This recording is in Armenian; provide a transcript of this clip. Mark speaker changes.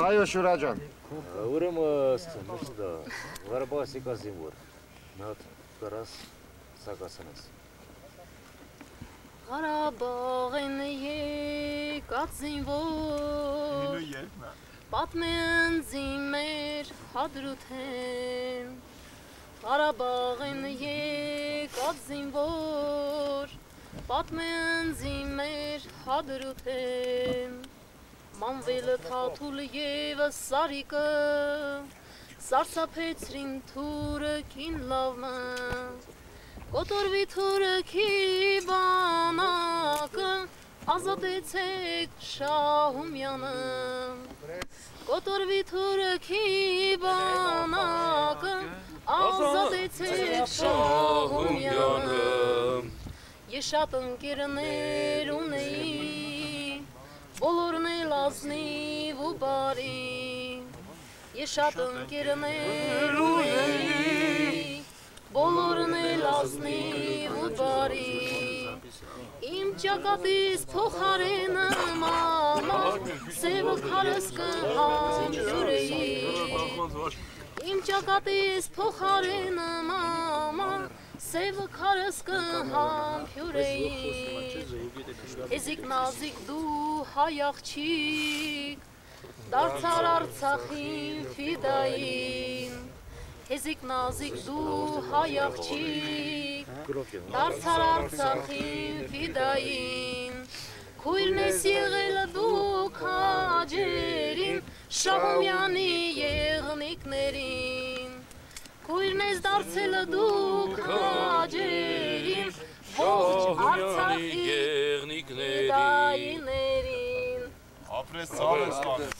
Speaker 1: Այո, Շուրա ջան։
Speaker 2: Ուրեմն մսուդա, Ղարաբաղի կազինվոր, նատ կարաս սակասանես։
Speaker 3: Ղարաբաղին եկած զինվոր, պատմեն զիմեր հադրութեն, Ղարաբաղին եկած զինվոր, պատմեն զիմեր հադրութեն, Մանվելը թաթուլ եվս սարիկը, սարսափեցրին թուրքին լավը, կոտորվի թուրքի բանակը, ազատեցեք Շահումյանը, կոտորվի թուրքի բանակը, ազատեցեք Շահումյանը, ես շատ ընկերներ ունեի, բոլորն էլ ազնիվ ու բարի, ես շատ ընկերներ ունեի, բոլորն էլ ազնիվ ու բարի, իմ ճակատիս փոխարենը մամա, սևը քարս կհամբյուրեի, իմ ճակատիս փոխարենը մամա, սևը քարս կհամբյուրեի, Հեզիկ նազիկ դու հայ աղջիկ, դարձար Արցախին ֆիդային, Հեզիկ նազիկ դու հայ աղջիկ, դարձար Արցախին ֆիդային, քույրն ես եղել դու քաջերին, Շահումյանի եղնիկներին, քույրն ես դարձել դու քաջերին, ողջ Արցախի եղնիկներին, ապրես ցավես տանես,